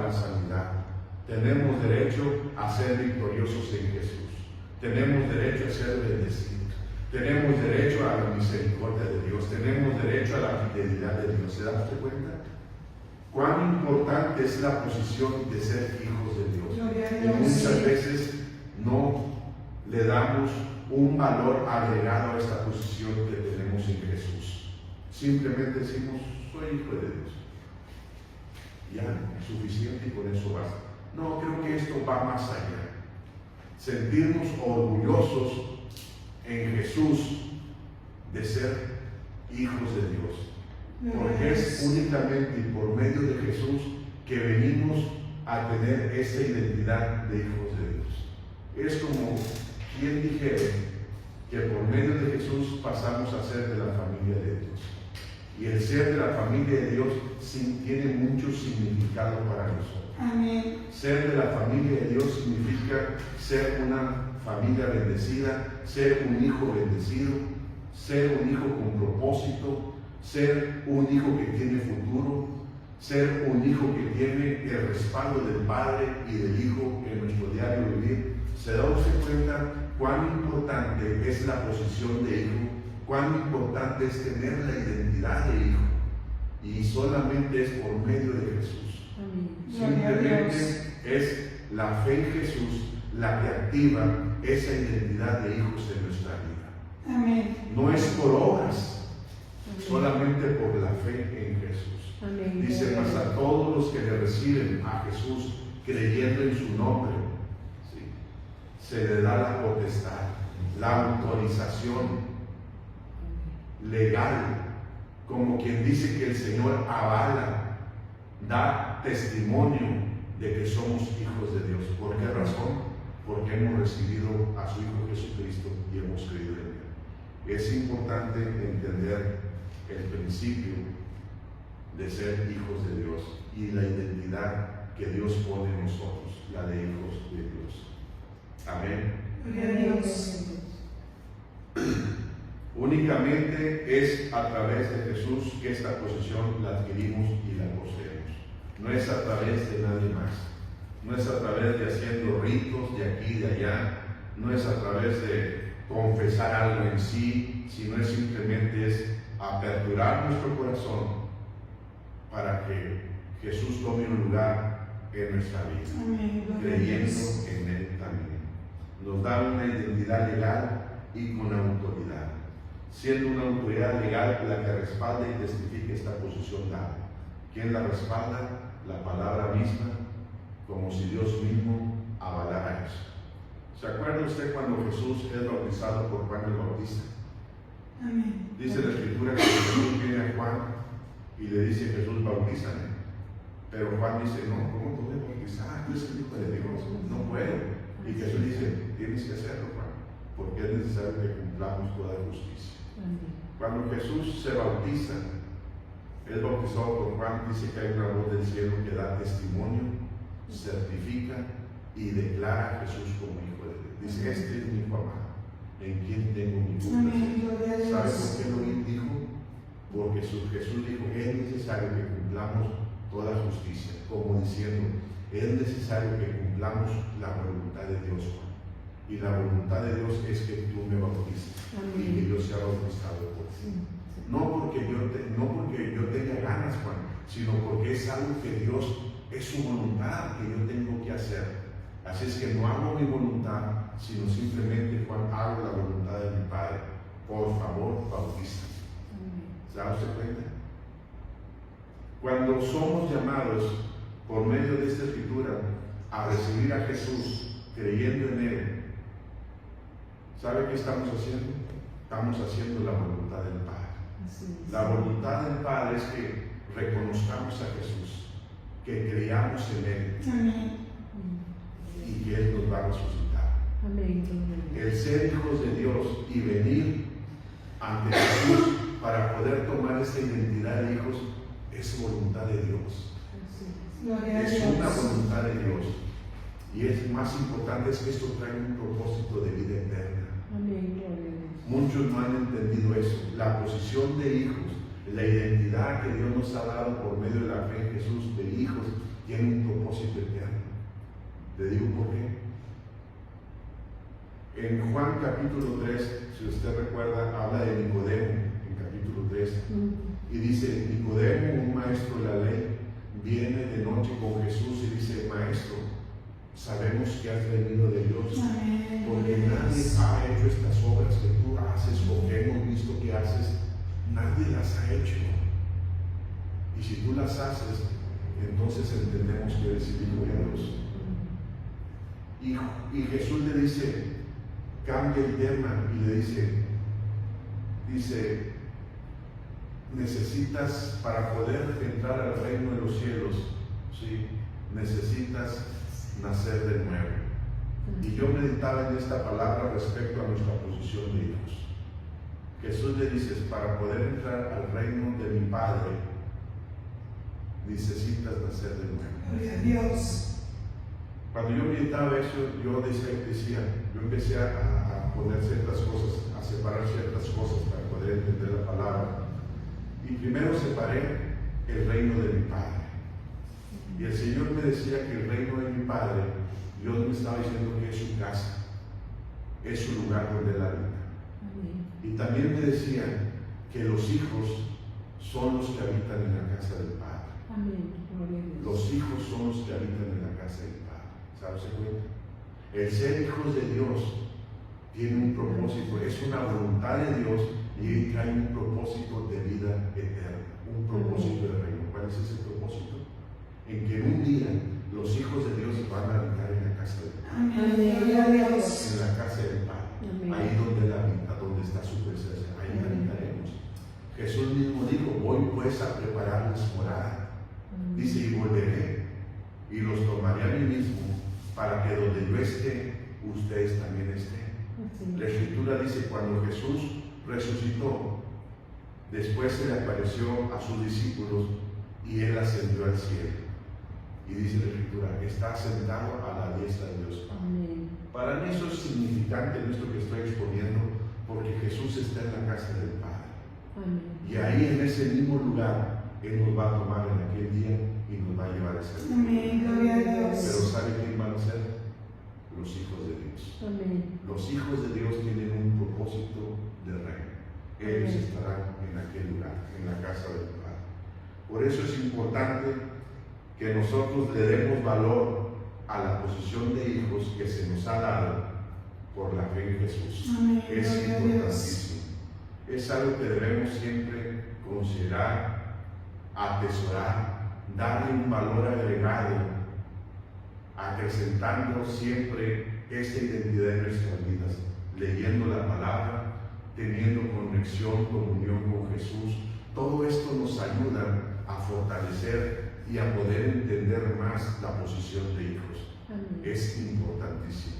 la sanidad. Tenemos derecho a ser victoriosos en Jesús. Tenemos derecho a ser bendecidos. Tenemos derecho a la misericordia de Dios. Tenemos derecho a la fidelidad de Dios. ¿Se da usted cuenta? Cuán importante es la posición de ser hijos de Dios. Y muchas veces no le damos un valor agregado a esta posición que tenemos en Jesús. Simplemente decimos, soy hijo de Dios. Ya, es suficiente y con eso basta. No, creo que esto va más allá. Sentirnos orgullosos en Jesús de ser hijos de Dios. Porque es únicamente y por medio de Jesús que venimos a tener esa identidad de hijos de Dios. Es como quien dijera que por medio de Jesús pasamos a ser de la familia de Dios. Y el ser de la familia de Dios tiene mucho significado para nosotros. Amén. Ser de la familia de Dios significa ser una familia bendecida, ser un hijo bendecido, ser un hijo con propósito, ser un hijo que tiene futuro, ser un hijo que tiene el respaldo del Padre y del Hijo en nuestro diario vivir. ¿Se da usted cuenta cuán importante es la posición de hijo? Cuán importante es tener la identidad de hijo. Y solamente es por medio de Jesús. Simplemente es la fe en Jesús la que activa esa identidad de hijos en nuestra vida. Amén. No es por obras, solamente por la fe en Jesús. Amén. Dice, mas a todos los que le reciben a Jesús creyendo en su nombre, ¿sí?, se le da la potestad, la autorización legal, como quien dice que el Señor avala, da testimonio de que somos hijos de Dios. ¿Por qué razón? Porque hemos recibido a su Hijo Jesucristo y hemos creído en Él. Es importante entender el principio de ser hijos de Dios y la identidad que Dios pone en nosotros, la de hijos de Dios. Amén. Gloria a Dios. Únicamente es a través de Jesús que esta posición la adquirimos y la poseemos. No es a través de nadie más. No es a través de haciendo ritos de aquí y de allá. No es a través de confesar algo en sí, sino es simplemente aperturar nuestro corazón para que Jesús tome un lugar en nuestra vida. Amén. Creyendo en Él también. Nos da una identidad legal y con autoridad, siendo una autoridad legal la que respalda y testifica esta posición dada. ¿Quién la respalda? La palabra misma, como si Dios mismo avalara eso. ¿Se acuerda usted cuando Jesús es bautizado por Juan el Bautista? Amén. Dice la Escritura que Jesús viene a Juan y le dice: Jesús, bautízame. Pero Juan dice: no, ¿cómo te voy a bautizar? Tú eres el Hijo de Dios, no puedo. Y Jesús dice: tienes que hacerlo, Juan, porque es necesario que cumplamos toda justicia. Cuando Jesús se bautiza, es bautizado por Juan, dice que hay una voz del cielo que da testimonio, certifica y declara a Jesús como Hijo de Dios. Dice: este es mi Hijo amado, en quien tengo mi complacencia. ¿Sabe por qué lo dijo? Porque Jesús dijo: es necesario que cumplamos toda justicia, como diciendo, es necesario que cumplamos la voluntad de Dios, Juan. Y la voluntad de Dios es que tú me bautices y que yo sea bautizado por ti. No porque yo tenga ganas, Juan, sino porque es algo que Dios, es su voluntad que yo tengo que hacer. Así es que no hago mi voluntad, sino simplemente, Juan, hago la voluntad de mi Padre. Por favor, bautízame. ¿Se da usted cuenta? Cuando somos llamados por medio de esta Escritura a recibir a Jesús creyendo en Él, ¿sabe qué estamos haciendo? Estamos haciendo la voluntad del Padre. La voluntad del Padre es que reconozcamos a Jesús, que creamos en Él. Amén. Y que Él nos va a resucitar. Amén. El ser hijos de Dios y venir ante Jesús para poder tomar esta identidad de hijos es voluntad de Dios. Es una voluntad de Dios. Y es más importante es que esto trae un propósito de vida eterna. Amén. Muchos no han entendido eso. La posición de hijos, la identidad que Dios nos ha dado por medio de la fe en Jesús de hijos, tiene un propósito Le digo por qué. En Juan capítulo 3, si usted recuerda, habla de Nicodemo en capítulo 3 y dice: Nicodemo, un maestro de la ley, viene de noche con Jesús y dice: Maestro, sabemos que has venido de Dios, porque nadie ha hecho estas obras que tú haces o que hemos visto que haces, nadie las ha hecho. Y si tú las haces, entonces entendemos que eres hijo de Dios. Y Jesús le dice, cambia el tema y le dice, necesitas, para poder entrar al reino de los cielos, ¿sí?, necesitas nacer de nuevo. Y yo meditaba en esta palabra respecto a nuestra posición de hijos. Jesús le dice, para poder entrar al reino de mi Padre, necesitas nacer de nuevo. Gloria a Dios. Cuando yo meditaba eso, yo empecé a poner ciertas cosas, a separar ciertas cosas para poder entender la palabra. Y primero separé el reino de mi Padre. Y el Señor me decía que el reino de mi Padre, Dios me estaba diciendo que es su casa, es su lugar donde Él habita. Y también me decía que los hijos son los que habitan en la casa del Padre. Los hijos son los que habitan en la casa del Padre. ¿Sabes cuenta? El ser hijos de Dios tiene un propósito, es una voluntad de Dios y trae un propósito de vida eterna, un propósito de reino. ¿Cuál es ese propósito? En que un día los hijos de Dios van a habitar en la casa del Padre. En la casa del Padre. Ahí donde Él habita, donde está su presencia, ahí habitaremos. Jesús mismo dijo, voy pues a prepararles morada. Dice, y volveré y los tomaré a mí mismo, para que donde yo esté, ustedes también estén. La Escritura dice, cuando Jesús resucitó, después se le apareció a sus discípulos y Él ascendió al cielo. Y dice la Escritura, está sentado a la diestra de Dios Padre. Para mí eso es significante en esto que estoy exponiendo, porque Jesús está en la casa del Padre. Y ahí en ese mismo lugar, Él nos va a tomar en aquel día y nos va a llevar a ese lugar. Pero ¿sabe quién van a ser? Los hijos de Dios. Los hijos de Dios tienen un propósito de reino. Ellos estarán en aquel lugar, en la casa del Padre. Por eso es importante que nosotros le demos valor a la posición de hijos que se nos ha dado por la fe en Jesús. Es importantísimo. Es algo que debemos siempre considerar, atesorar, darle un valor agregado, acrecentando siempre esta identidad en nuestras vidas, leyendo la palabra, teniendo conexión, comunión con Jesús. Todo esto nos ayuda a fortalecer y a poder entender más la posición de hijos. Es importantísimo.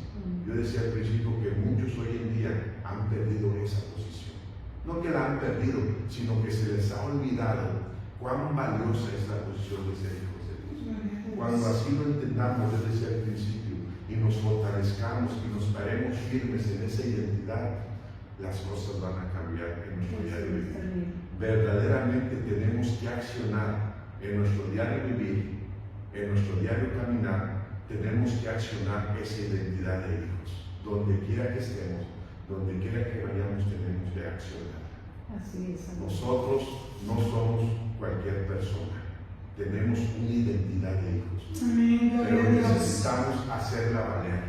Yo decía al principio que muchos hoy en día han perdido esa posición. No que la han perdido, sino que se les ha olvidado cuán valiosa es la posición de ser hijos de Dios. Cuando así lo entendamos, yo decía al principio, y nos fortalezcamos y nos paremos firmes en esa identidad, las cosas van a cambiar en nuestro diario vivir. Verdaderamente tenemos que accionar en nuestro diario vivir, en nuestro diario caminar, tenemos que accionar esa identidad de hijos. Donde quiera que estemos, donde quiera que vayamos, tenemos que accionar. Así es. Nosotros no somos cualquier persona, tenemos una identidad de hijos. Pero necesitamos hacerla valer,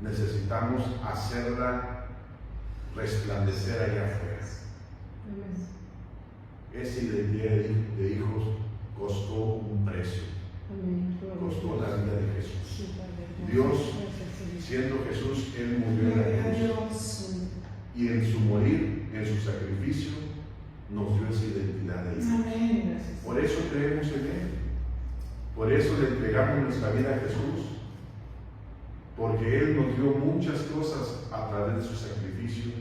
necesitamos hacerla resplandecer allá afuera. Esa identidad de hijos costó un precio, costó la vida de Jesús. Dios, siendo Jesús, Él murió en la cruz, y en su morir, en su sacrificio, nos dio esa identidad de hijos. Por eso creemos en Él, por eso le entregamos nuestra vida a Jesús, porque Él nos dio muchas cosas a través de su sacrificio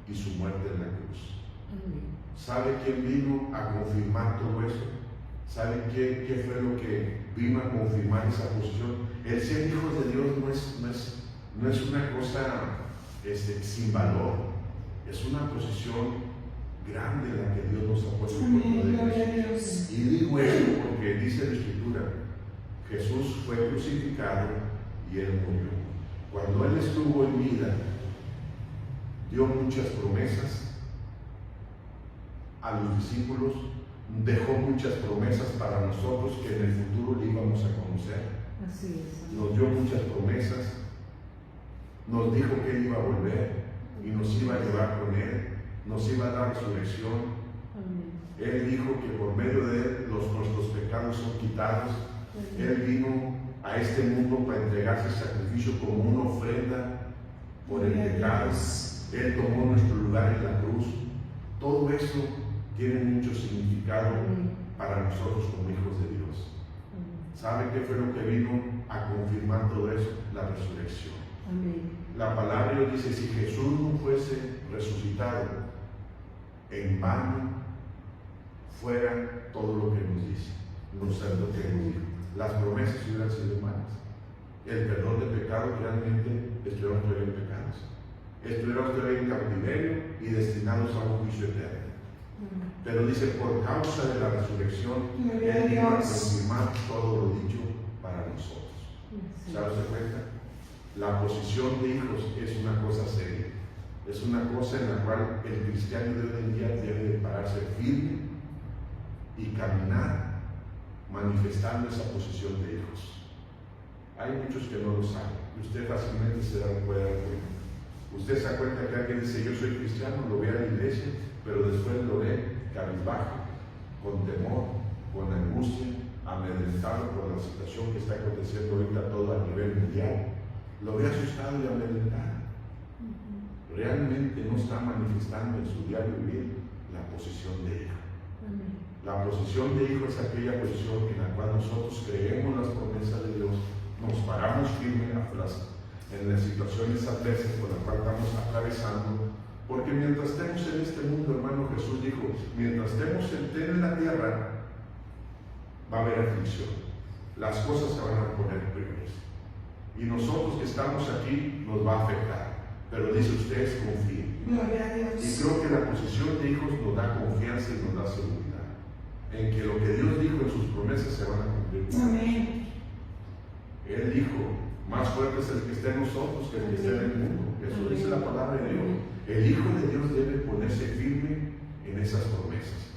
y su muerte en la cruz. ¿Sabe quién vino a confirmar todo eso? ¿Sabe qué fue lo que vino a confirmar esa posición? El ser hijos de Dios no es una cosa sin valor, es una posición grande la que Dios nos ha puesto por poder. Y digo esto porque dice la Escritura, Jesús fue crucificado y Él murió. Cuando Él estuvo en vida, dio muchas promesas a los discípulos, dejó muchas promesas para nosotros que en el futuro le íbamos a conocer. Así es. Nos dio muchas promesas, nos dijo que Él iba a volver y nos iba a llevar con Él, nos iba a dar resurrección. Amén. Él dijo que por medio de Él nuestros pecados son quitados. Él vino a este mundo para entregarse el sacrificio como una ofrenda por el pecado. Él tomó nuestro lugar en la cruz. Todo eso tiene mucho significado para nosotros como hijos de Dios. ¿Sabe qué fue lo que vino a confirmar todo eso? La resurrección. Amén. La palabra nos dice, si Jesús no fuese resucitado, en vano fuera todo lo que nos dice, lo que nos dijo. Las promesas hubieran sido malas. El perdón de pecados realmente estuviéramos todavía en pecados. Estuviéramos todavía en cautiverio y destinados a un juicio eterno. Pero dice, por causa de la resurrección, Él vino a confirmar todo lo dicho para nosotros. ¿Sabes de cuenta? La posición de hijos es una cosa seria. Es una cosa en la cual el cristiano de hoy en día debe de pararse firme y caminar manifestando esa posición de hijos. Hay muchos que no lo saben y usted fácilmente se puede dar cuenta. Usted se da cuenta que alguien dice yo soy cristiano, lo ve a la iglesia, pero después lo ve cabizbajo, con temor, con angustia, amedrentado por la situación que está aconteciendo ahorita todo a nivel mundial. Lo ve asustado y amedrentado. Realmente no está manifestando en su diario vivir la posición de hijo. La posición de hijo es aquella posición en la cual nosotros creemos las promesas de Dios, nos paramos firmes en las situaciones adversas por las cuales estamos atravesando, porque mientras estemos en este mundo, hermano, Jesús dijo, mientras estemos en la tierra, va a haber aflicción. Las cosas se van a poner peores. Y nosotros que estamos aquí nos va a afectar. Pero dice, ustedes confíen. Gloria a Dios. Y creo que la posición de hijos nos da confianza y nos da seguridad en que lo que Dios dijo en sus promesas se van a cumplir. Amén. Él dijo, más fuerte es el que esté en nosotros que el que esté en el mundo. Eso dice la palabra de Dios. El Hijo de Dios debe ponerse firme en esas promesas.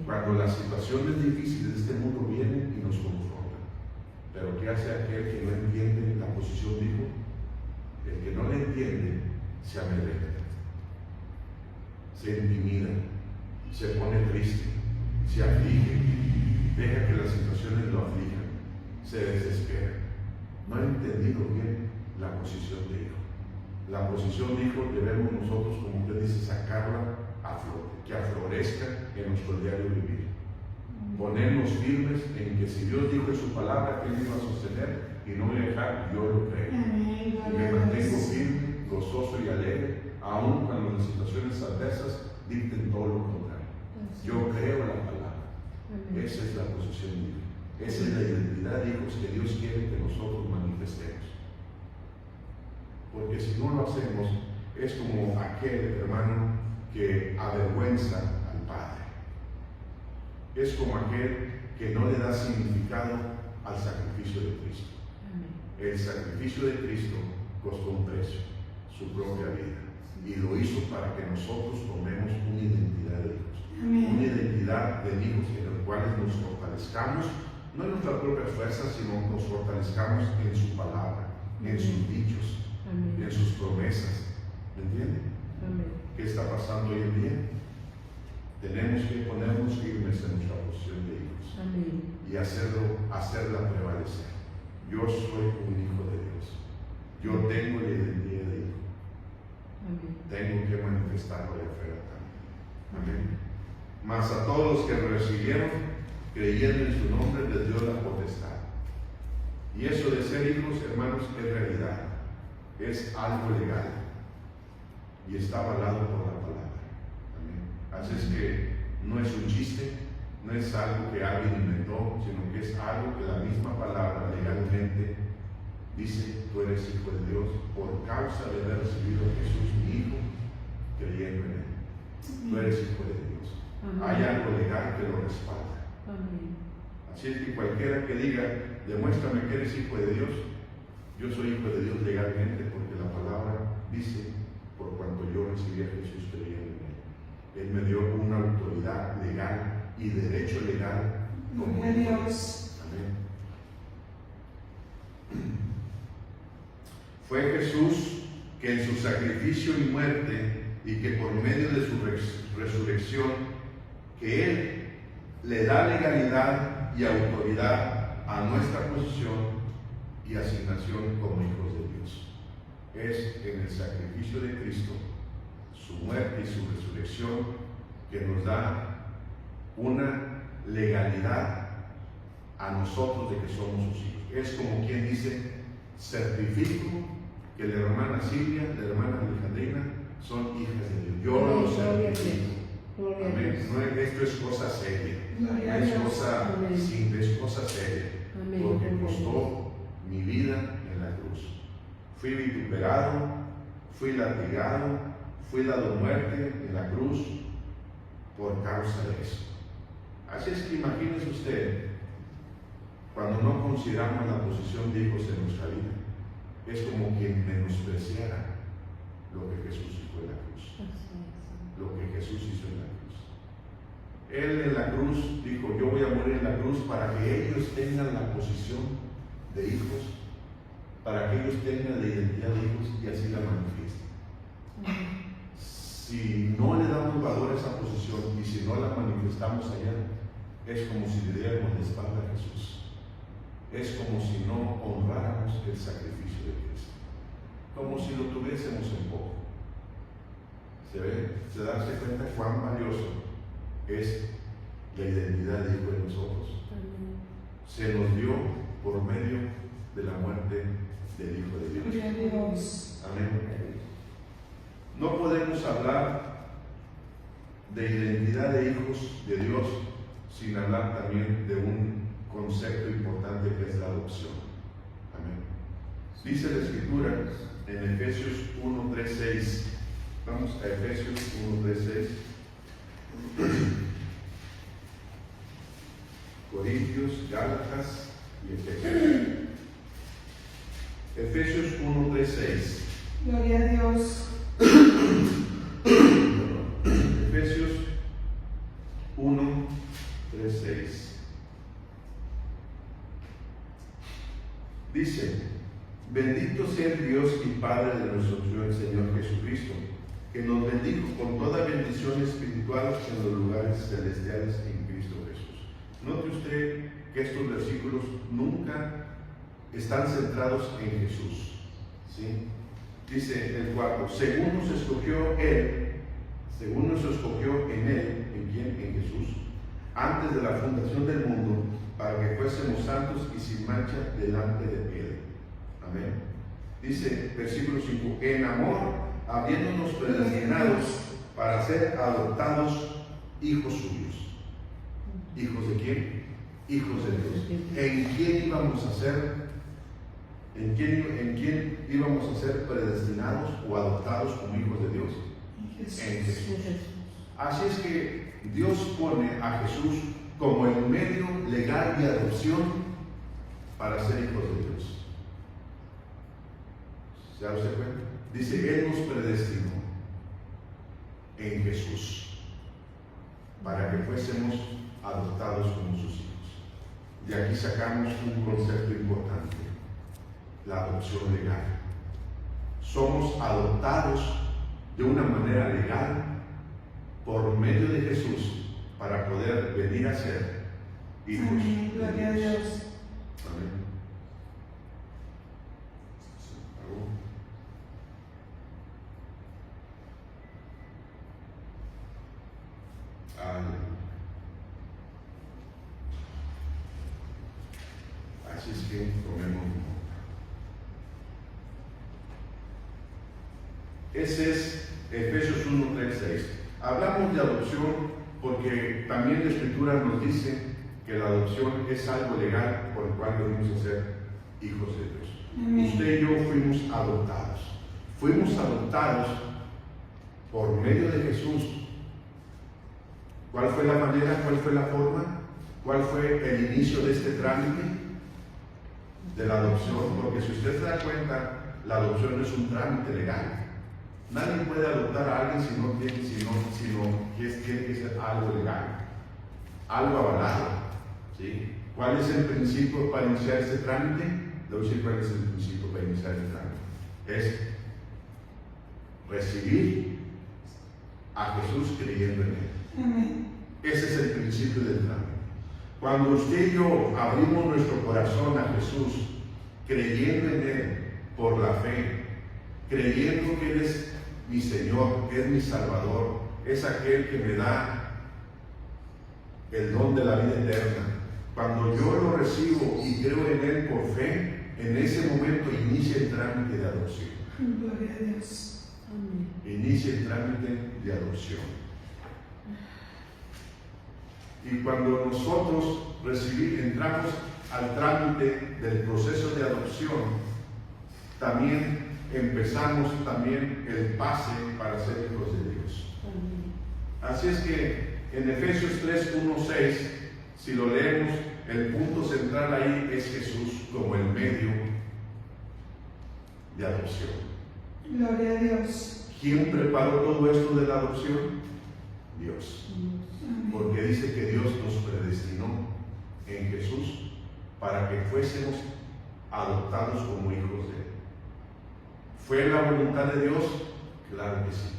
Cuando las situaciones difíciles de este mundo vienen y nos confrontan. Pero ¿qué hace aquel que no entiende la posición de hijo? El que no le entiende se amedrenta, se intimida, se pone triste, se aflige, deja que las situaciones lo aflijan, se desespera. No ha entendido bien la posición de hijo. La posición de hijo debemos nosotros, como usted dice, sacarla a flote, que aflorezca en nuestro diario vivir. Ponernos firmes en que si Dios dijo en su palabra que Él iba a sostener y no voy a dejar, yo lo creo. Y me mantengo firme, gozoso y alegre, aun cuando las situaciones adversas dicten todo lo contrario. Yo creo la palabra. Esa es la posición de Dios. Esa es la identidad de hijos que Dios quiere que nosotros manifestemos. Porque si no lo hacemos, es como aquel hermano que avergüenza al Padre. Es como aquel que no le da significado al sacrificio de Cristo. El sacrificio de Cristo costó un precio, su propia vida, y lo hizo para que nosotros tomemos una identidad de hijos. Una identidad de hijos en los cuales nos fortalezcamos, no en nuestras propias fuerzas, sino nos fortalezcamos en su palabra, en sus dichos, en sus promesas. ¿Me entienden? ¿Qué está pasando hoy en día? Tenemos que ponernos firmes en nuestra posición de hijos y hacerla prevalecer. Yo soy un hijo de Dios. Yo tengo la identidad de hijo. Tengo que manifestarlo de afuera también. Amén. Mas a todos los que me recibieron, creyendo en su nombre, les dio la potestad. Y eso de ser hijos, hermanos, es realidad. Es algo legal. Y está avalado por la palabra. Amén. Así es que no es un chiste, no es algo que alguien inventó, sino que es algo que la misma palabra legalmente dice: tú eres hijo de Dios por causa de haber recibido a Jesús, mi hijo, creyendo en él. Tú eres hijo de Dios. Hay algo legal que lo respalda. Así es que cualquiera que diga, demuéstrame que eres hijo de Dios, Yo soy hijo de Dios legalmente porque la palabra dice, por cuanto yo recibí a Jesús, creí en Él. Él me dio una autoridad legal y derecho legal como hijo de Dios. Amén. Fue Jesús que en su sacrificio y muerte y que por medio de su resurrección, que Él le da legalidad y autoridad a nuestra posición y asignación como hijos de Dios. Es en el sacrificio de Cristo, su muerte y su resurrección, que nos da una legalidad a nosotros de que somos sus hijos. Es como quien dice, certifico que la hermana Silvia, la hermana Alejandrina, son hijas de Dios. Yo lo certifico. Amén. No, esto es cosa seria. No es cosa simple, es cosa seria. Porque costó mi vida en la cruz. Fui vituperado, fui latigado, fui dado muerte en la cruz por causa de eso. Así es que imagínese usted, cuando no consideramos la posición de hijos en nuestra vida, es como quien menospreciara lo que Jesús hizo en la cruz. Lo que Jesús hizo en la cruz. Él en la cruz dijo, yo voy a morir en la cruz para que ellos tengan la posición de hijos, para que ellos tengan la identidad de hijos y así la manifiesten. Si no le damos valor a esa posición y si no la manifestamos allá, es como si le diéramos la espalda a Jesús. Es como si no honráramos el sacrificio de Cristo, como si lo tuviésemos en poco. ¿Se ve? ¿Se darse cuenta cuán valioso es la identidad de hijo de nosotros? Se nos dio por medio de la muerte del Hijo de Dios. Amén. No podemos hablar de identidad de hijos de Dios sin hablar también de un concepto importante que es la adopción. Amén. Dice la Escritura en Efesios 1:3-6. Vamos a Efesios 1:3-6. Corintios, Gálatas y Efesios. Efesios 1:3-6. Gloria a Dios. Efesios 1:3-6. Dice, bendito sea el Dios y Padre de nuestro Señor Jesucristo, que nos bendijo con toda bendición espiritual en los lugares celestiales en Cristo Jesús. Note usted que estos versículos nunca están centrados en Jesús, ¿sí? Dice el 4, según nos escogió en Él, ¿en quién? En Jesús, antes de la fundación del mundo, para que fuésemos santos y sin mancha delante de Él. Amén. Dice, versículo 5, en amor, habiéndonos predestinados para ser adoptados hijos suyos. ¿Hijos de quién? Hijos de Dios. ¿En quién íbamos a ser? ¿En quién íbamos a ser predestinados o adoptados como hijos de Dios? En Jesús. Así es que Dios pone a Jesús como el medio legal de adopción para ser hijos de Dios. ¿Se da usted cuenta? Dice, Él nos predestinó en Jesús para que fuésemos adoptados como sus hijos. De aquí sacamos un concepto importante: la adopción legal. Somos adoptados de una manera legal por medio de Jesús para poder venir a ser hijos Amén. de Gloria a Dios. Dios. Amén. Así es que tomemos nota. Ese es Efesios 1:3-6. Hablamos de adopción porque también la Escritura nos dice que la adopción es algo legal por el cual venimos a ser hijos de Dios. Amén. Usted y yo fuimos adoptados. Fuimos adoptados por medio de Jesús. ¿Cuál fue la manera? ¿Cuál fue la forma? ¿Cuál fue el inicio de este trámite? de la adopción, porque si usted se da cuenta, la adopción no es un trámite legal. Nadie puede adoptar a alguien si no tiene que ser algo legal, algo avalado. ¿Sí? ¿Cuál es el principio para iniciar este trámite? Le voy a decir cuál es el principio para iniciar este trámite. Es recibir a Jesús creyendo en Él. Amén. Ese es el principio del trámite. Cuando usted y yo abrimos nuestro corazón a Jesús, creyendo en Él por la fe, creyendo que Él es mi Señor, que es mi Salvador, es aquel que me da el don de la vida eterna. Cuando yo lo recibo y creo en Él por fe, en ese momento inicia el trámite de adopción. Gloria a Dios. Amén. Inicia el trámite de adopción. Y cuando nosotros entramos al trámite del proceso de adopción, también empezamos el pase para ser hijos de Dios. Amén. Así es que en Efesios 3:1-6, si lo leemos, el punto central ahí es Jesús como el medio de adopción. Gloria a Dios. ¿Quién preparó todo esto de la adopción? Dios. Amén. Porque dice que Dios nos predestinó en Jesús para que fuésemos adoptados como hijos de Él. ¿Fue la voluntad de Dios? Claro que sí.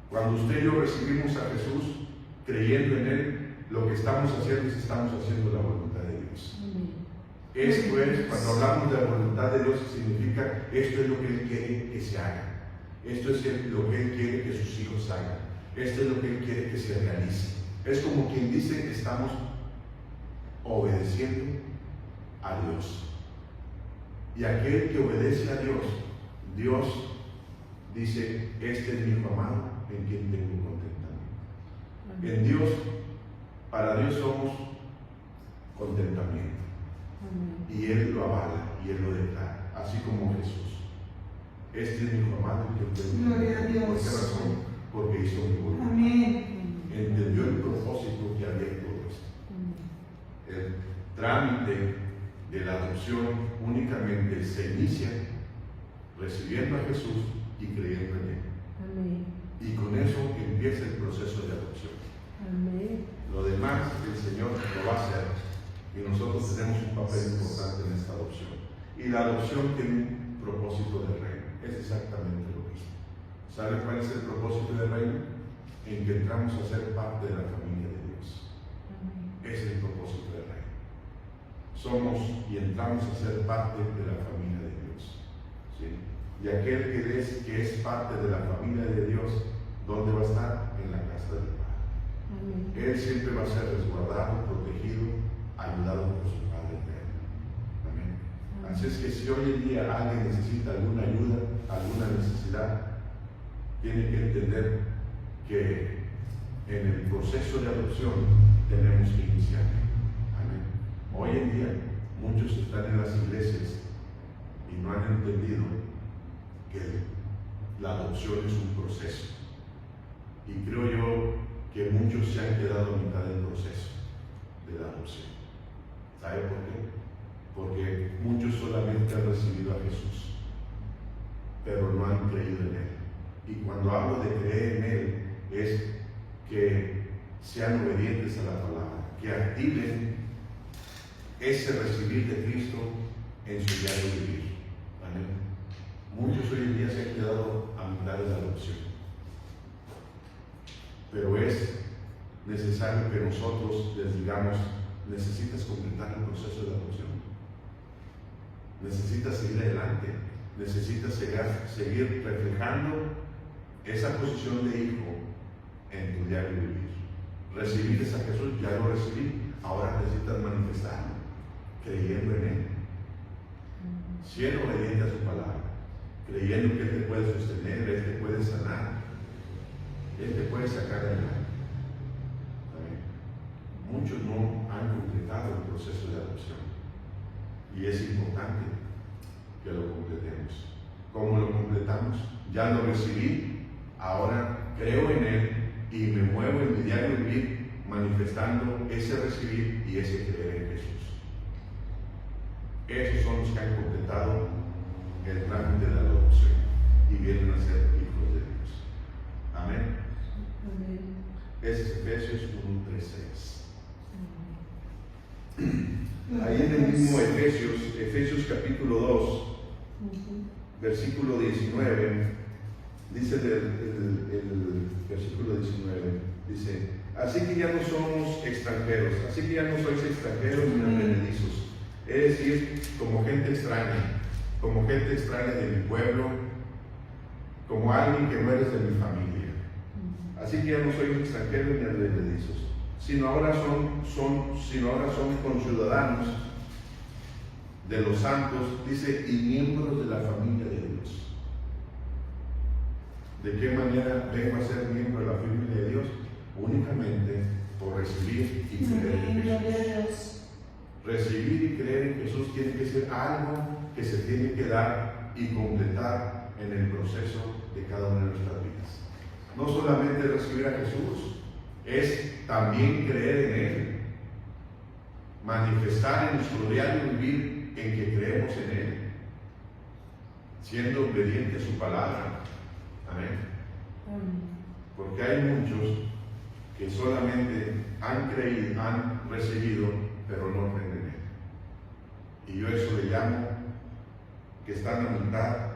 Cuando usted y yo recibimos a Jesús creyendo en Él, lo que estamos haciendo es estamos haciendo la voluntad de Dios. Amén. Esto es, cuando hablamos de la voluntad de Dios, significa esto es lo que Él quiere que se haga. Esto es lo que Él quiere que sus hijos hagan. Esto es lo que Él quiere que se realice. Es como quien dice que estamos obedeciendo a Dios. Y aquel que obedece a Dios, Dios dice, este es mi hijo amado en quien tengo contentamiento. En Dios, para Dios somos contentamiento. Amén. Y Él lo avala y Él lo declara, así como Jesús. Este es mi hijo amado en quien tengo Gloria a contentamiento. ¿Por Dios. qué razón? Porque hizo mi voluntad. Amén. Entendió el propósito que había en todo esto. El trámite de la adopción únicamente se inicia recibiendo a Jesús y creyendo en Él. Amén. Y con eso empieza el proceso de adopción. Amén. Lo demás el Señor lo va a hacer y nosotros tenemos un papel importante en esta adopción. Y la adopción tiene un propósito de reino. Es exactamente lo mismo. ¿Sabe cuál es el propósito del reino? En que entramos a ser parte de la familia de Dios. Amén. Ese es el propósito del reino. Somos y entramos a ser parte de la familia de Dios. ¿Sí? Y aquel que es parte de la familia de Dios, ¿dónde va a estar? En la casa del Padre. Amén. Él siempre va a ser resguardado, protegido, ayudado por su Padre eterno. Amén. Así es que si hoy en día alguien necesita alguna ayuda, alguna necesidad, tiene que entender que en el proceso de adopción tenemos que iniciar. Amén. Hoy en día muchos están en las iglesias y no han entendido que la adopción es un proceso. Y creo yo que muchos se han quedado a mitad del proceso de la adopción. ¿Sabe por qué? Porque muchos solamente han recibido a Jesús, pero no han creído en Él. Y cuando hablo de creer en Él, es que sean obedientes a la palabra, que activen ese recibir de Cristo en su diario vivir. Amén. Muchos hoy en día se han quedado a mitad de la adopción, pero es necesario que nosotros les digamos, necesitas completar el proceso de adopción, necesitas seguir adelante, necesitas seguir reflejando esa posición de hijo en tu diario vivir. Recibir a Jesús, ya lo recibí, ahora necesitas manifestarlo, creyendo en Él, siendo obediente a su palabra, creyendo que Él te puede sostener, Él te puede sanar, Él te puede sacar adelante. Amén. Muchos no han completado el proceso de adopción y es importante que lo completemos. ¿Cómo lo completamos? Ya lo recibí, ahora creo en Él y me muevo en mi diario vivir manifestando ese recibir y ese creer en Jesús. esos son los que han completado el trámite de la adopción y vienen a ser hijos de Dios. Amén. Amén. Ese es Efesios 1:3-6. Gloria Ahí en a el Dios. mismo Efesios capítulo 2, versículo 19, dice el versículo 19, dice: así que ya no somos extranjeros, así que ya no sois extranjeros ni advenedizos, es decir, como gente extraña de mi pueblo, como alguien que no eres de mi familia. Así que ya no sois extranjeros ni advenedizos, sino ahora son conciudadanos de los santos, dice, y miembros de la familia de Dios. ¿De qué manera vengo a ser miembro de la familia de Dios? Únicamente por recibir y creer en Amén. Gloria a Jesús. Dios. Recibir y creer en Jesús tiene que ser algo que se tiene que dar y completar en el proceso de cada una de nuestras vidas. No solamente recibir a Jesús, es también creer en Él, manifestar en nuestro diario vivir en que creemos en Él, siendo obediente a su palabra. Amén. Porque hay muchos que solamente han creído, han recibido, pero no creen en Él. Y yo eso le llamo que están a mitad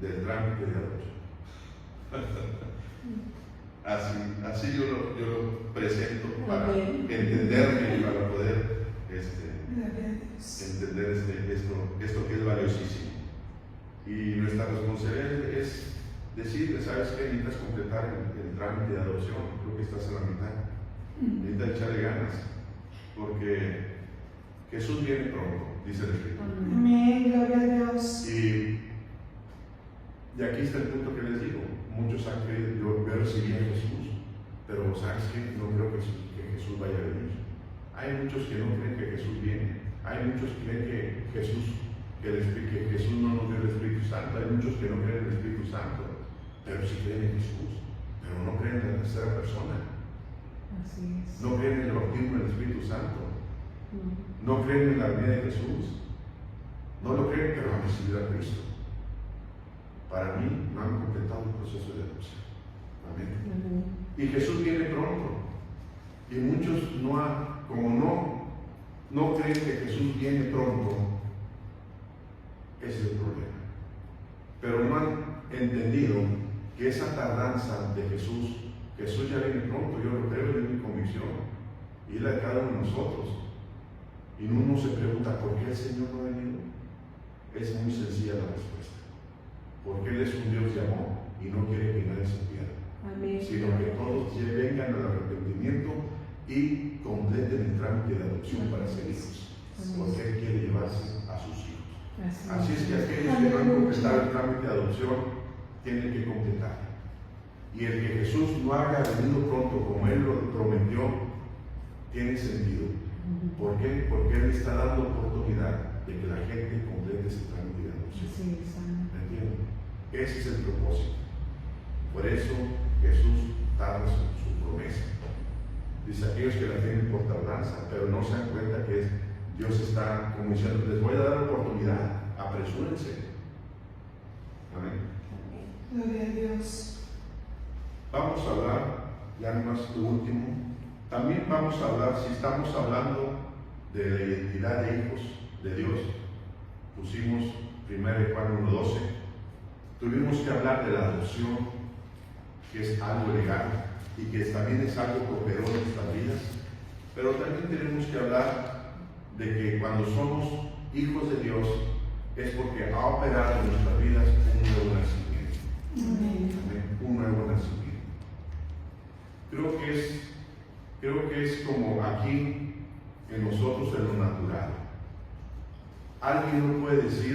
del trámite de adopción. Así yo lo presento para entenderme y para poder Gloria a Dios. entender esto que es valiosísimo. Y nuestra responsabilidad es decirle: ¿sabes qué? Necesitas completar el trámite de adopción. Creo que estás a la mitad. Necesitas echarle ganas, porque Jesús viene pronto, dice el Escritura. Amén. Gloria a Dios. Y aquí está el punto que les digo. Muchos han creído, yo recibí a Jesús, pero ¿sabes qué? No creo que Jesús vaya a venir. Hay muchos que no creen que Jesús viene. Hay muchos que creen que Jesús no nos dio el Espíritu Santo. Hay muchos que no creen en el Espíritu Santo, pero sí creen en Jesús, pero no creen en la tercera persona. Así es. No creen en el bautismo del Espíritu Santo. No creen en la venida de Jesús. No lo creen, pero han recibido a Cristo. Para mí, no han completado el proceso de adopción. Amén. Y Jesús viene pronto. Y muchos no creen que Jesús viene pronto. Ese es el problema. Pero no han entendido que esa tardanza de Jesús ya viene pronto. Yo lo creo, es mi convicción. Y la de cada uno de nosotros. Y uno se pregunta: ¿por qué el Señor no ha venido? Es muy sencilla la respuesta. Porque Él es un Dios de amor y no quiere que nadie se pierda. Amén. Sino que todos vengan al arrepentimiento y completen el trámite de adopción para ser hijos. Porque Él quiere llevarse a sus hijos. Así es que aquellos que no han completado el trámite de adopción tienen que completarlo. Y el que Jesús no haya venido pronto como Él lo prometió, tiene sentido. ¿Por qué? Porque Él está dando oportunidad de que la gente complete ese trámite de adopción. ¿Me entienden? Ese es el propósito. Por eso Jesús tarda su promesa. Dice: aquellos que la tienen por tardanza, pero no se dan cuenta que Dios está como diciendo: les voy a dar oportunidad, apresúrense. Amén. Gloria a Dios. Vamos a hablar, ya nomás lo último, también vamos a hablar, si estamos hablando de la identidad de hijos de Dios, pusimos 1 Juan 1:12, tuvimos que hablar de la adopción, que es algo legal y que también es algo que operó en nuestras vidas, pero también tenemos que hablar de que cuando somos hijos de Dios es porque ha operado en nuestras vidas un nuevo nacimiento. Amén. Un nuevo nacimiento. Creo que es como aquí en nosotros en lo natural. Alguien no puede decir: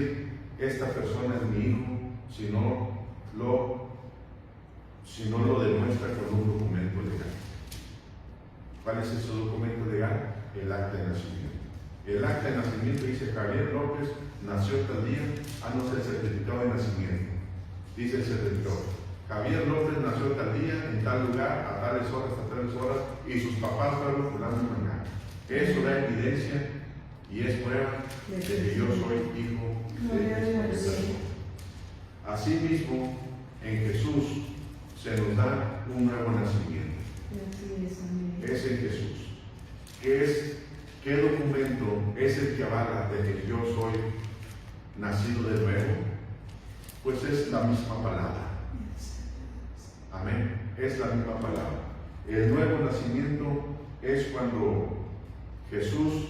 esta persona es mi hijo, si no lo demuestra con un documento legal. ¿Cuál es ese documento legal? El acta de nacimiento. El acta de nacimiento dice: Javier López nació tal día, el certificado de nacimiento. Dice el certificado: Javier López nació tal día, en tal lugar, a tales horas, y sus papás fueron fulano y mangano. Eso da evidencia y es prueba de que yo soy hijo de Jesucristo. Asimismo, en Jesús se nos da un nuevo nacimiento. Es en Jesús. ¿Qué documento es el que avala de que yo soy nacido de nuevo? Pues es la misma palabra. Amén. Es la misma palabra. El nuevo nacimiento es cuando Jesús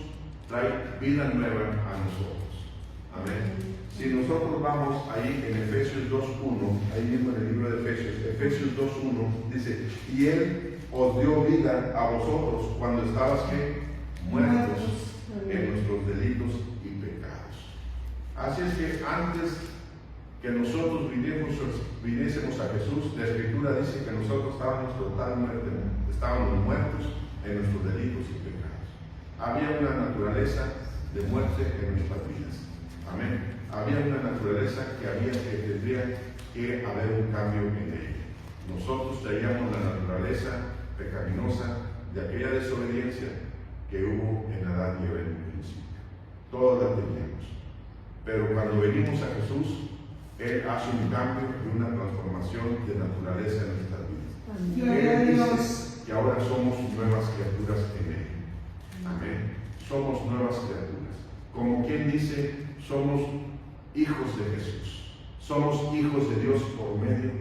trae vida nueva a nosotros. Amén. Si nosotros vamos ahí en Efesios 2.1, ahí mismo en el libro de Efesios 2.1, dice, y Él os dio vida a vosotros cuando estabas muertos en nuestros delitos y pecados. Así es que antes que nosotros viniésemos a Jesús, la Escritura dice que nosotros estábamos muertos en nuestros delitos y pecados. Había una naturaleza de muerte en nuestras vidas. Amén. Había una naturaleza que tendría que haber un cambio en ella. Nosotros traíamos la naturaleza pecaminosa de aquella desobediencia que hubo en Adán y Eva en un principio. Todos la teníamos. Pero cuando venimos a Jesús, Él hace un cambio y una transformación de naturaleza en nuestras vidas. Él dice que ahora somos nuevas criaturas en Él. Amén. Somos nuevas criaturas. Como quien dice, somos hijos de Jesús. Somos hijos de Dios por medio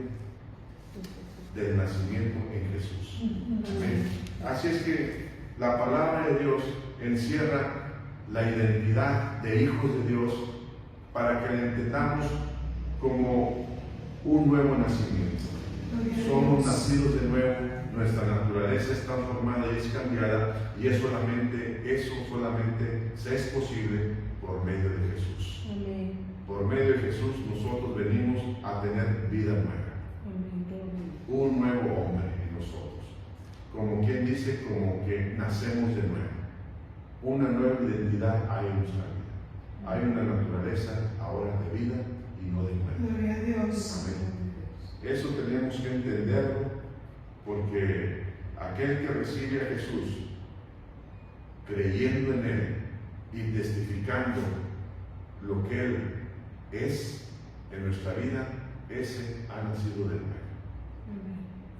del nacimiento en Jesús. Amén. Así es que la palabra de Dios encierra la identidad de hijos de Dios para que la entendamos como un nuevo nacimiento. Somos nacidos de nuevo, nuestra naturaleza es transformada y es cambiada, y eso solamente es posible por medio de Jesús. Amén. Por medio de Jesús nosotros venimos a tener vida nueva. Amén. Un nuevo hombre en nosotros. Como quien dice, como que nacemos de nuevo. Una nueva identidad hay en nuestra vida. Hay una naturaleza ahora de vida y no de muerte. Gloria a Dios. Amén. Eso tenemos que entenderlo, porque aquel que recibe a Jesús, creyendo en Él y testificando lo que Él es en nuestra vida, ese ha nacido de nuevo.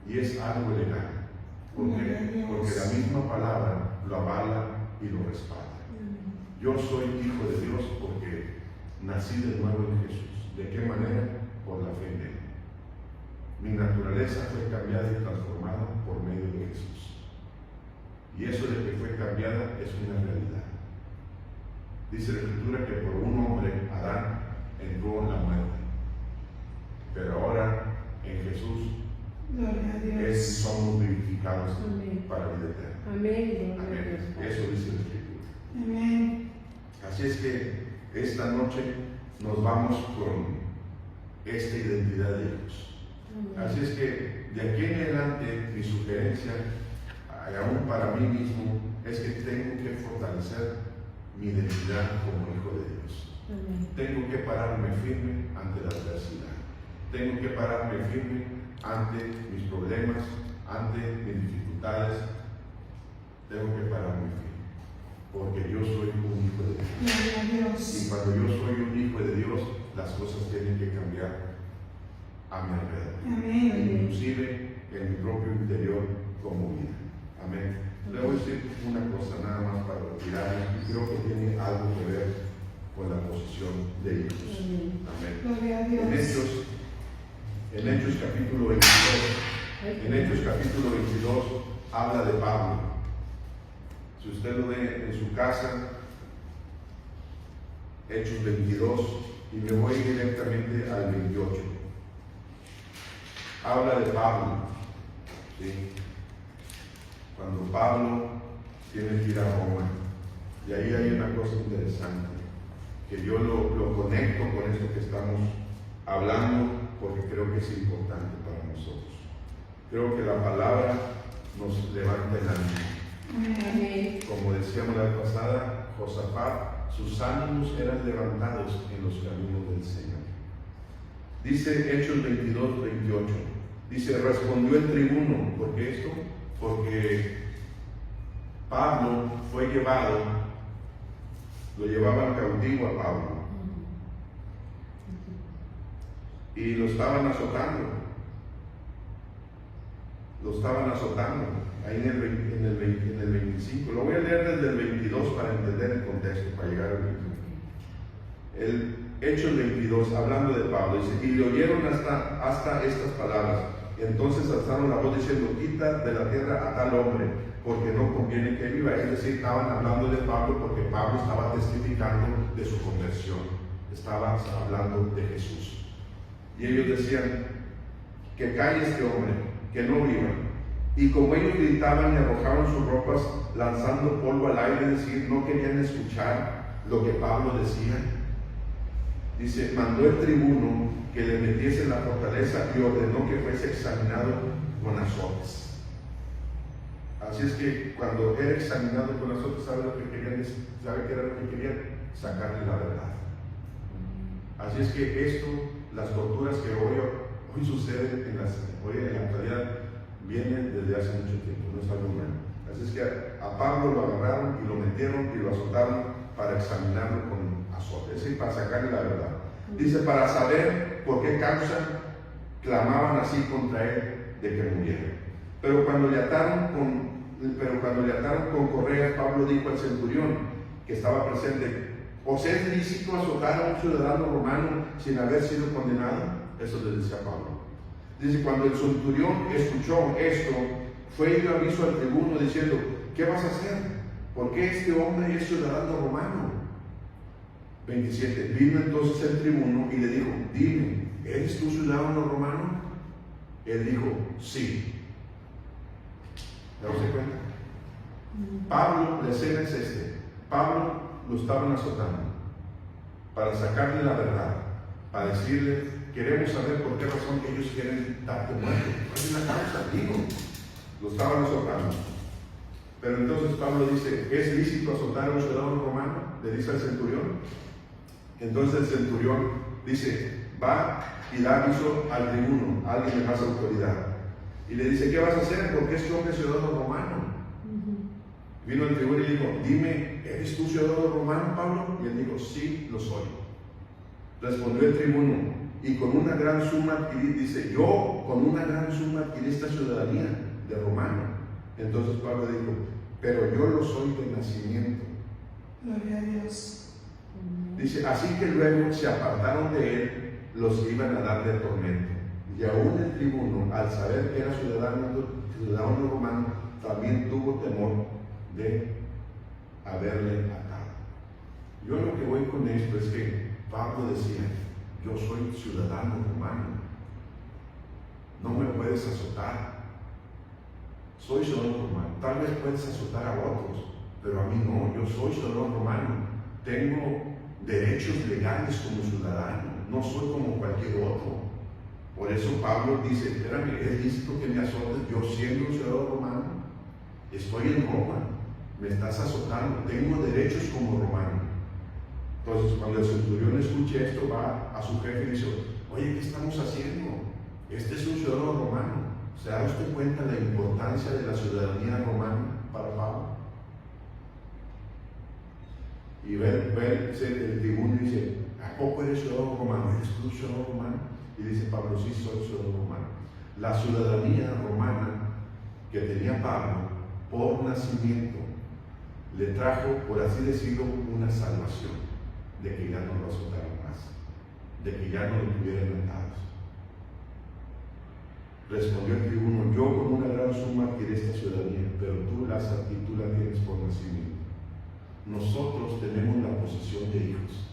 Y es algo legal, porque la misma palabra lo avala y lo respalda. Yo soy hijo de Dios porque nací de nuevo en Jesús. ¿De qué manera? Por la fe en Él. Mi naturaleza fue cambiada y transformada por medio de Jesús. Y eso de que fue cambiada es una realidad. Dice la Escritura que por un hombre, Adán, entró en la muerte. Pero ahora en Jesús somos vivificados para vida eterna. Amén. Amén. Eso dice la Escritura. Amén. Así es que esta noche nos vamos con esta identidad de hijos. Así es que de aquí en adelante mi sugerencia, aún para mí mismo, es que tengo que fortalecer mi identidad como hijo de Dios. Tengo que pararme firme ante la adversidad. Tengo que pararme firme ante mis problemas, ante mis dificultades. Tengo que pararme firme, porque yo soy un hijo de Dios. Gloria a Dios. Y cuando yo soy un hijo de Dios, las cosas tienen que cambiar a mi alrededor. Amén. Inclusive en mi propio interior como vida. Amén. Le voy a decir una cosa nada más para retirarme, y creo que tiene algo que ver con la posición de hijos. Amén. Gloria a Dios. En Hechos capítulo 22 habla de Pablo. Si usted lo ve en su casa, Hechos 22, y me voy directamente al 28. Habla de Pablo, ¿sí? Cuando Pablo tiene que ir a Roma, y ahí hay una cosa interesante, que yo lo conecto con esto que estamos hablando, porque creo que es importante para nosotros. Creo que la palabra nos levanta el ánimo. Amén. Como decíamos la vez pasada, Josafat, sus ánimos eran levantados en los caminos del Señor. Dice Hechos 22, 28. Dice, respondió el tribuno. ¿Por qué esto? Porque Pablo fue llevado lo llevaban cautivo a Pablo y lo estaban azotando. Ahí en el 25. Lo voy a leer desde el 22 para entender el contexto, para llegar al 21. El Hechos 22, hablando de Pablo, dice: y le oyeron hasta estas palabras. Entonces alzaron la voz diciendo: quita de la tierra a tal hombre, porque no conviene que viva. Es decir, estaban hablando de Pablo porque Pablo estaba testificando de su conversión. Estaba hablando de Jesús. Y ellos decían: que calle este hombre, que no viva. Y como ellos gritaban y arrojaban sus ropas, lanzando polvo al aire, es decir, no querían escuchar lo que Pablo decía. Dice: mandó el tribuno que le metiese en la fortaleza y ordenó que fuese examinado con azotes. Así es que cuando era examinado con azotes, ¿sabe qué era lo que querían? Sacarle la verdad. Así es que esto, las torturas que hoy suceden hoy en la actualidad, vienen desde hace mucho tiempo, no es algo nuevo. Así es que a Pablo lo agarraron y lo metieron y lo azotaron para examinarlo con azotes, es decir, para sacarle la verdad. Dice: para saber por qué causa clamaban así contra él de que muriera. Pero cuando le ataron con correas, Pablo dijo al centurión que estaba presente: ¿os es lícito azotar a un ciudadano romano sin haber sido condenado? Eso le decía Pablo. Dice: cuando el centurión escuchó esto, fue y dio aviso al tribuno diciendo: ¿qué vas a hacer? Porque este hombre es ciudadano romano. 27. Vino entonces el tribuno y le dijo: dime, ¿eres tú ciudadano romano? Él dijo: sí. ¿Te das cuenta? Pablo, la escena es Pablo lo estaban azotando para sacarle la verdad, para decirle: queremos saber por qué razón ellos quieren darte muerte. ¿Cuál es la causa? Digo, lo estaban azotando. Pero entonces Pablo dice: ¿es lícito azotar a un ciudadano romano? Le dice al centurión. Entonces el centurión dice: va y da aviso al tribuno, a alguien de más autoridad. Y le dice: ¿qué vas a hacer? Porque este hombre es ciudadano romano. Vino el tribuno y dijo: dime, ¿eres tú ciudadano romano, Pablo? Y él dijo: sí, lo soy. Respondió el tribuno: y con una gran suma adquirí, dice, yo con una gran suma adquirí esta ciudadanía de romano. Entonces Pablo dijo: pero yo lo soy de nacimiento. Gloria a Dios. Dice: así que luego se apartaron de él los que iban a darle tormento. Y aún el tribuno, al saber que era ciudadano romano, también tuvo temor de haberle atado. Yo lo que voy con esto es que Pablo decía: yo soy ciudadano romano, no me puedes azotar. Soy ciudadano romano. Tal vez puedes azotar a otros, pero a mí no. Yo soy ciudadano romano, tengo derechos legales como ciudadano, no soy como cualquier otro. Por eso Pablo dice: espérame, es lícito que me azotes, yo siendo ciudadano romano, estoy en Roma, me estás azotando, tengo derechos como romano. Entonces cuando el centurión escuche esto, va a su jefe y dice: oye, ¿qué estamos haciendo? Este es un ciudadano romano. ¿Se da usted cuenta de la importancia de la ciudadanía romana para Pablo? Y ve el tribuno y dice: ¿a poco eres ciudadano romano? ¿Eres tú ciudadano romano? Y dice Pablo: sí, soy ciudadano romano. La ciudadanía romana que tenía Pablo por nacimiento le trajo, por así decirlo, una salvación, de que ya no lo azotaran más, de que ya no lo tuvieran atados. Respondió el tribuno: yo con una gran suma adquirí esta ciudadanía, pero tú la tienes por nacimiento. Nosotros tenemos la posesión de hijos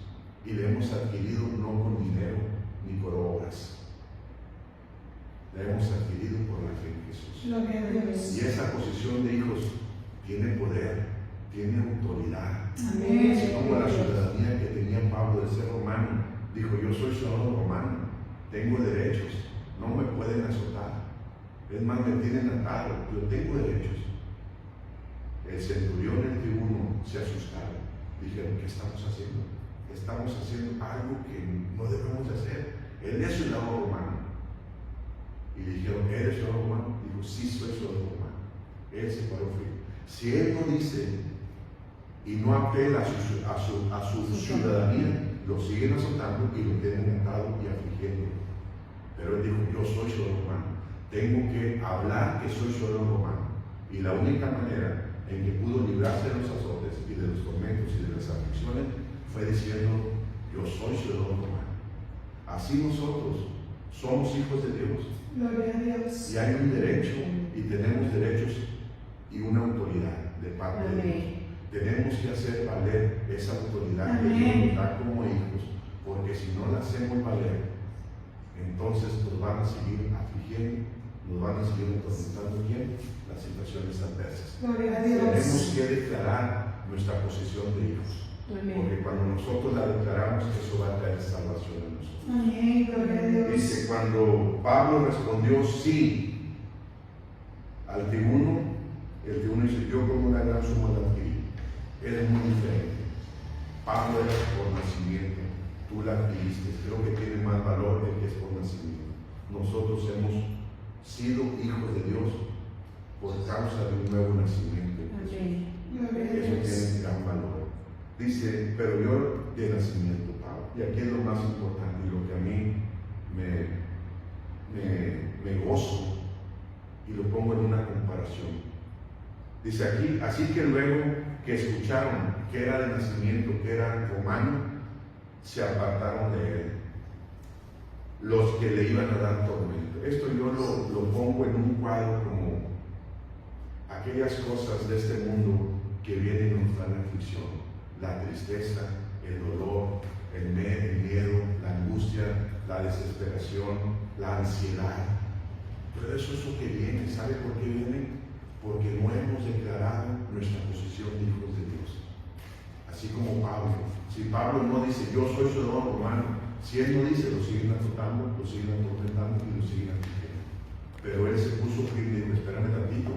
y la hemos adquirido no con dinero ni por obras. La hemos adquirido por la fe en Jesús. Gloria a Dios. Y esa posesión de hijos tiene poder, tiene autoridad. Amén. Así como la ciudadanía que tenía Pablo de ser romano, dijo: yo soy ciudadano romano, tengo derechos, no me pueden azotar. Es más, me tienen atado, yo tengo derechos. El centurión y el tribuno se asustaron. Dijeron: ¿qué estamos haciendo? Estamos haciendo algo que no debemos de hacer. Él es ciudadano romano. Y le dijeron: ¿eres ciudadano romano? Dijo: sí, soy ciudadano romano. Él se paró firme. Si él no dice y no apela a su ciudadanía, lo siguen azotando y lo tienen atado y afligiendo. Pero él dijo, yo soy ciudadano romano, tengo que hablar que soy ciudadano romano. Y la única manera en que pudo librarse de los azotes y de los tormentos y de las aflicciones fue diciendo, yo soy ciudadano romano. Así nosotros somos hijos de Dios. Gloria a Dios. Y hay un derecho y tenemos derechos y una autoridad de parte de Dios. Tenemos que hacer valer esa autoridad que Dios nos da como hijos, porque si no la hacemos valer, entonces nos van a seguir afligiendo, nos van a seguir atormentando bien las situaciones adversas. Gloria a Dios. Tenemos que declarar nuestra posición de hijos, porque cuando nosotros la declaramos, eso va a traer salvación a nosotros. Amén. Gloria a Dios. Dice, cuando Pablo respondió sí al tribuno, el tribuno dice, yo con una gran suma la adquirí. Es muy diferente. Pablo era por nacimiento, tú la adquiriste. Creo que tiene más valor el que es por nacimiento. Nosotros hemos sido hijos de Dios por causa de un nuevo nacimiento. Gloria a Eso Dios. tiene gran valor. Dice, pero yo de nacimiento, Pablo. Y aquí es lo más importante y lo que a mí me gozo y lo pongo en una comparación. Dice aquí, así que luego que escucharon que era de nacimiento, que era romano, se apartaron de él los que le iban a dar tormento. Esto yo lo pongo en un cuadro como aquellas cosas de este mundo que vienen y nos dan aflicción, la tristeza, el dolor, el miedo, la angustia, la desesperación, la ansiedad. Todo eso es lo que viene. ¿Sabe por qué viene? Porque no hemos declarado nuestra posición de hijos de Dios. Así como Pablo. Si Pablo no dice, yo soy ciudadano romano, si él no dice, lo siguen azotando, lo siguen atormentando y lo siguen afligiendo. Pero él se puso firme y dijo, espérame tantito,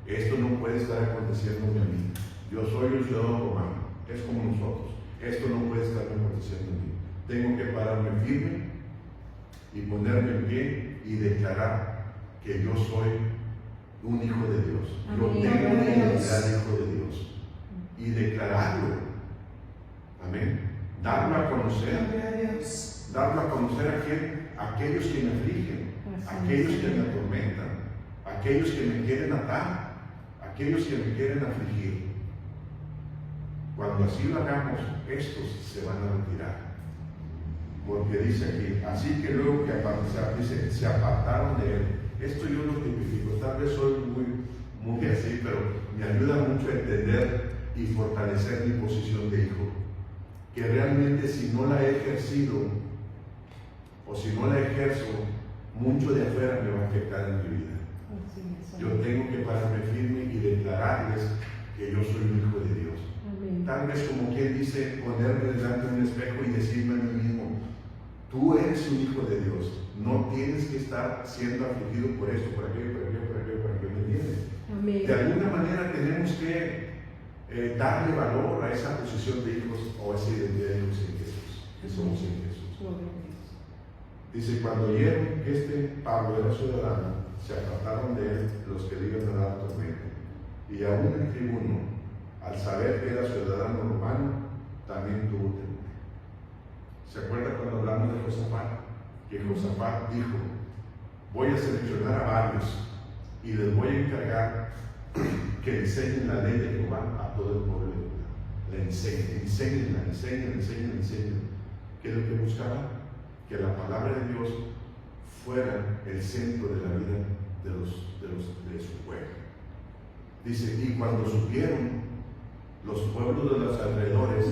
esto no puede estar aconteciéndome a mí. Yo soy un ciudadano romano, es como nosotros. Esto no puede estar aconteciendo a mí. Tengo que pararme firme y ponerme en pie y declarar que yo soy un hijo de Dios. Yo tengo que declarar hijo de Dios y declararlo. Amén. Darlo a conocer. Gloria a Dios. Darlo a conocer a aquellos que me afligen, aquellos que me atormentan, aquellos que me quieren atar, aquellos que me quieren afligir. Cuando así lo hagamos, estos se van a retirar. Porque dice aquí, así que luego que dice, se apartaron de él. Esto yo lo tipifico, tal vez soy muy así, pero me ayuda mucho a entender y fortalecer mi posición de hijo. Que realmente si no la he ejercido, o si no la ejerzo, mucho de afuera me va a afectar en mi vida. Yo tengo que pararme firme y declararles que yo soy un hijo de Dios. Tal vez como quien dice, ponerme delante de un espejo y decirme a mí mismo, tú eres un hijo de Dios. No tienes que estar siendo afligido por esto, por aquello, por aquello, por aquello, por aquello, ¿me entiendes? De alguna manera tenemos que darle valor a esa posición de hijos o a esa identidad de hijos en Jesús, que somos en Jesús. Dice, cuando oyeron que Pablo era ciudadano, se apartaron de él los que le iban a dar tormento. Y aún el tribuno, al saber que era ciudadano romano, también tuvo temor. ¿Se acuerda cuando hablamos de Josafat? Que Josafat dijo, voy a seleccionar a varios y les voy a encargar que enseñen la ley de Jehová a todo el pueblo de Judá. La enseñen. ¿Qué es lo que buscaba? Que la palabra de Dios fuera el centro de la vida de su pueblo. Dice, y cuando supieron los pueblos de los alrededores,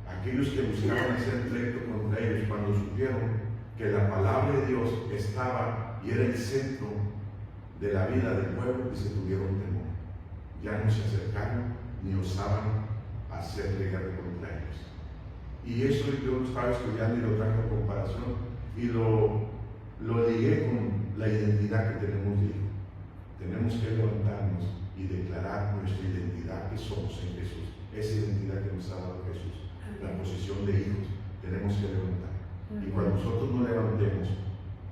aquellos que buscaban hacer pleito contra ellos, cuando supieron que la palabra de Dios estaba y era el centro de la vida del pueblo, dice, tuvieron temor. Ya no se acercaron ni osaban hacerle guerra contra ellos. Y eso yo lo estaba estudiando y lo traje a comparación y lo ligué con la identidad que tenemos de hijo. Tenemos que levantarnos y declarar nuestra identidad que somos en Jesús, esa identidad que nos ha dado Jesús, la posición de hijos, tenemos que levantar. Y cuando nosotros nos levantemos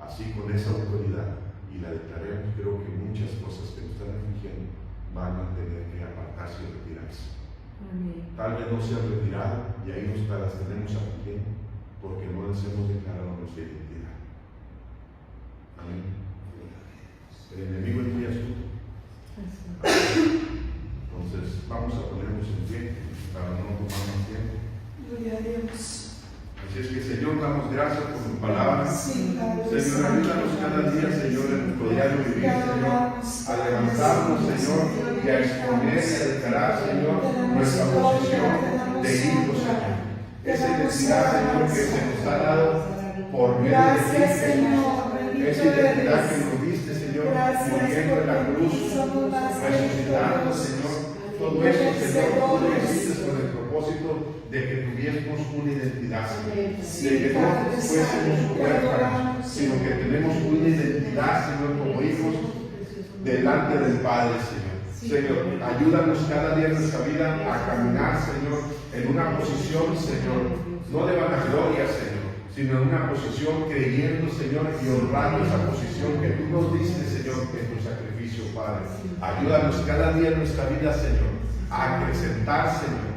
así con esa autoridad y la declaremos, creo que muchas cosas que nos están afligiendo van a tener que apartarse y retirarse. Amén. Tal vez no se han retirado y ahí nos las tenemos aquí porque no les hemos declarado nuestra identidad. Amén. El enemigo es muy astuto. Entonces, vamos a ponernos en pie para no tomar más tiempo. Gloria a Dios. Así es que, Señor, damos gracias por tu palabra. Sí, Padre Señor, Santo. ayúdanos cada día, Señor, en nuestro diario vivir, Señor, a levantarnos, Señor, y a exponer y a declarar, Señor, nuestra posición de hijos, Señor. Esa identidad, Señor, que se nos ha dado por medio de ti, Gracias, Jesús. Señor. Bendito Esa identidad que eres. nos diste, Señor, Gracias muriendo en la porque cruz, somos más resucitando, que Señor. Todo eso, Señor, tú lo hiciste con el propósito de que tuviésemos una identidad, Señor. De que no fuésemos huérfanos, sino que tenemos una identidad, Señor, como hijos delante del Padre, Señor. Señor, ayúdanos cada día en nuestra vida a caminar, Señor, en una posición, Señor, no de vanagloria, Señor, sino en una posición creyendo, Señor, y honrando esa posición que tú nos diste, Señor, en tu sacrificio, Padre. Ayúdanos cada día en nuestra vida, Señor, a acrecentar, Señor,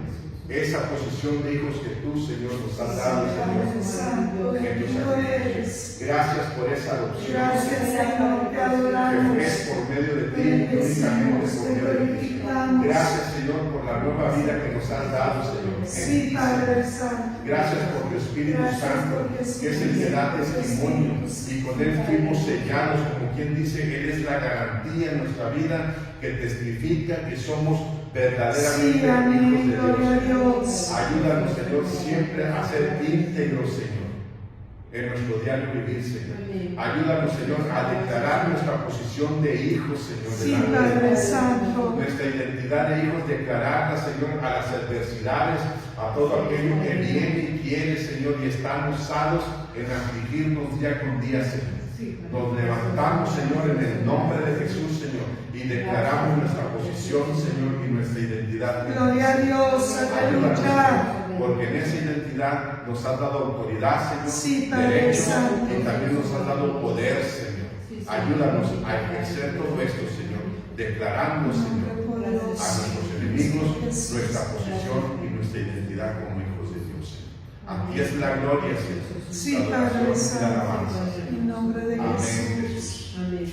esa posición de hijos que tú, Señor, nos has dado, Señor, en tu sacrificio. Gracias por esa adopción, Gracias, Señor, te que adoramos. es por medio de ti, y únicamente por medio de ti. Gracias, Señor, por la nueva vida que nos has dado, Señor. en Sí, ti, Padre Señor. Santo. Gracias por tu Espíritu Gracias Santo, porque que es el que da testimonio, y con él fuimos sellados, como quien dice, él es la garantía en nuestra vida que testifica que somos verdaderamente Sí, amén. hijos de Gloria a Dios. Dios. Ayúdanos, Señor, siempre a ser íntegros, Señor, en nuestro diario vivir, Señor. Ayúdanos, Señor, a declarar nuestra posición de hijos, Señor, Sí, delante de Padre ti. Santo. Nuestra identidad de hijos, declararla, Señor, a las adversidades, a todo aquello que viene y quiere, Señor, y están usados en afligirnos día con día, Señor. Nos levantamos, Señor, en el nombre de Jesús, Señor, y declaramos nuestra posición, Señor, y nuestra identidad. Gloria a Dios. Ayúdanos, Aleluya. Señor, porque en esa identidad nos has dado autoridad, Señor, Sí, Padre derechos, Santo. y también nos has dado poder, Señor. Ayúdanos a ejercer todo esto, Señor, declarando, Señor, a nuestros enemigos nuestra posición y nuestra identidad como hijos de Dios, Señor. A ti es la gloria, Señor. Sí, la Padre adoración y la Santo. alabanza, Señor. En nombre de Amén, Jesús. Jesús. Amén.